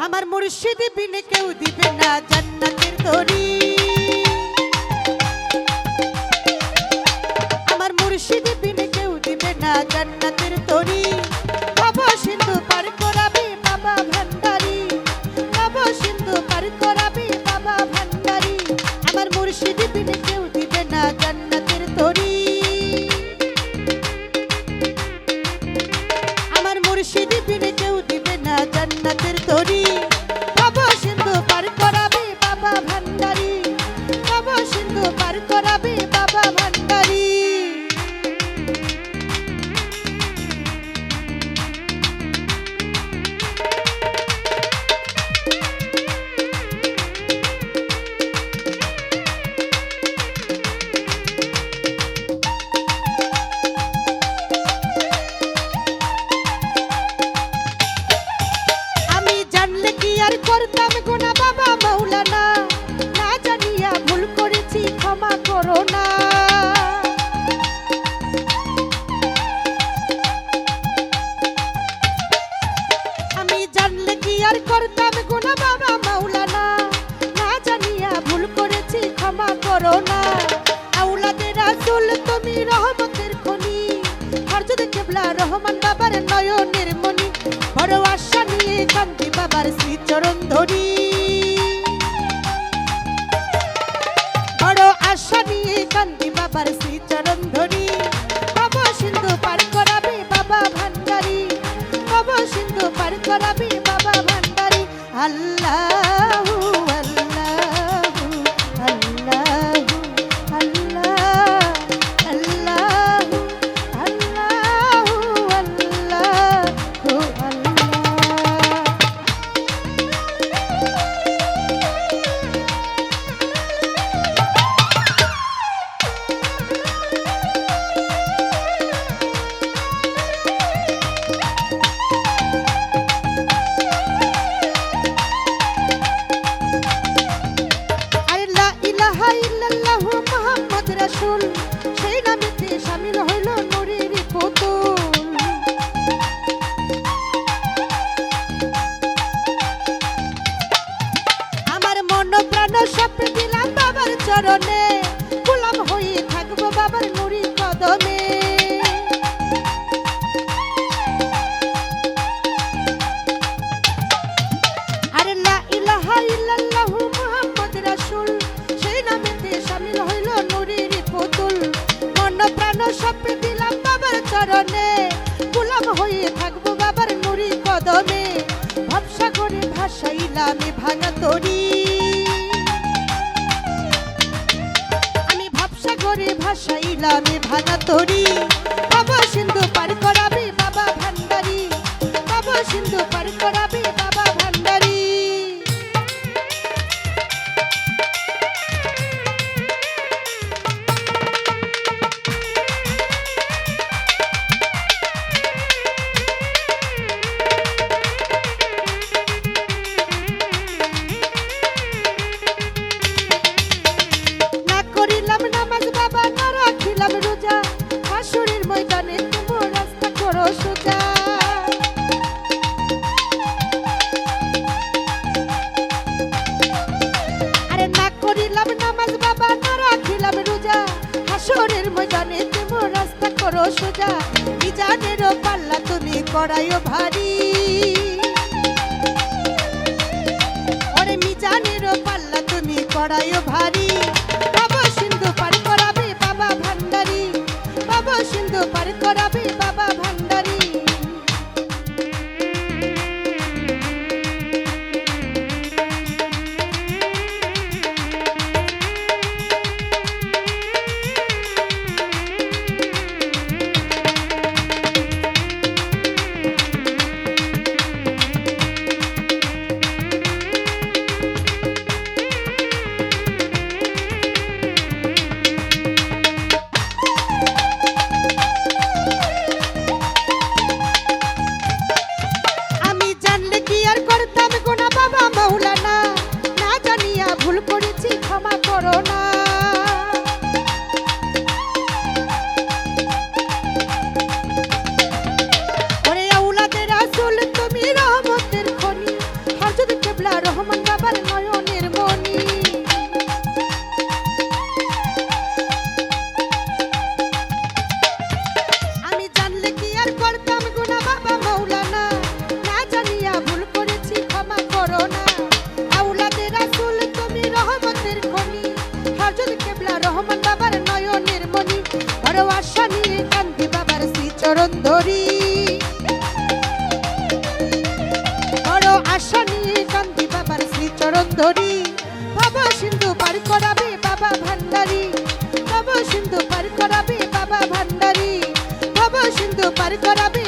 আমার মুর্শিদ বিনে কেউ দিবে না জান্নাতের তরি। আমার মুর্শিদ বিনে কেউ দিবে না জান্নাতের তরি। ভব সিন্ধু পার করাবে বাবা ভান্ডারি, ভব সিন্ধু পার করাবে বাবা ভান্ডারি। আমার মুর্শিদ বিনে কেউ দিবে না জান্নাতের তরি। আমার মুর্শিদ বিনে কেউ দিবে না জান্নাতের তরি। ভব সিন্ধু পার করাবে বাবা ভান্ডারি, ভব সিন্ধু পার করাবে বাবা ভান্ডারি। আমি জানলে কি আর করতাম গুনাহ বাবা মাওলানা, না জানিয়া ভুল করেছি ক্ষমা করো না। আমি জানলে কি আর করতাম গুনাহ বাবা মাওলানা, না জানিয়া ভুল করেছি ক্ষমা করো না। আওলাদে রাসূল তুমি রহমতের খনি, হযরত কিবলা রহমান বাবার নয়নের মনি। বড় আশা নিয়ে কান্দি বাবার শ্রীচরণ ধরি, বড় আশা নিয়ে কান্দি বাবার শ্রীচরণ ধরি। ভব সিন্ধু পার করাবে বাবা ভান্ডারি, ভব সিন্ধু পার করাবে বাবা ভান্ডারি। আল্লাহু আল্লাহু আল্লাহু আল্লাহ আল্লাহু আল্লাহু আল্লাহু আল্লাহ। আরে লা ইলাহা ইল্লাল্লাহু মুহাম্মদ রাসূল, সেই নামেতে শামিল হইল নূরের পুতুল। আমার মন প্রাণ সব দিলাম বাবার চরণে, গোলাম হয়ে থাকবো বাবার নুরি কদমে। আরে লা ইলাহা ইল্লাল্লাহু মুহাম্মদ রাসূল, সেই নামেতে শামিল হইল নূরের পুতুল। মন প্রাণ সব দিলাম বাবার চরণে, গোলাম হয়ে থাকবো বাবার নুরি কদমে। ভবসাগরে ভাসাইলাম ভাঙা তরি, আমি ভবসাগরে ভাসাইলাম ভাঙা তরি। ভব সিন্ধু পার করাবে বাবা ভান্ডারি, ভব সিন্ধু পার করাবে বাবা ভান্ডারি। না করিলাম নামাজ বাবা, না রাখিলাম রোজা, হাসুরের ময়দানে তোমার রাস্তা করো সোজা। আরে না করিলাম নামাজ বাবা, না রাখিলাম রোজা, হাসুরের ময়দানে তোমার রাস্তা করো সোজা। মিজানেরও পাল্লা তুমি করাইও ভারী, ওরে মিজানেরও পাল্লা তুমি করাইও ভারী। ভব সিন্ধু পার করাবে বাবা ভান্ডারি, ভব সিন্ধু পার করাবে বাবা ভান্ডারি। সুন্দরী ভব সিন্ধু পার করাবে বাবা ভান্ডারী ভব সিন্ধু পার করাবে বাবা ভান্ডারী ভব সিন্ধু পার করাবে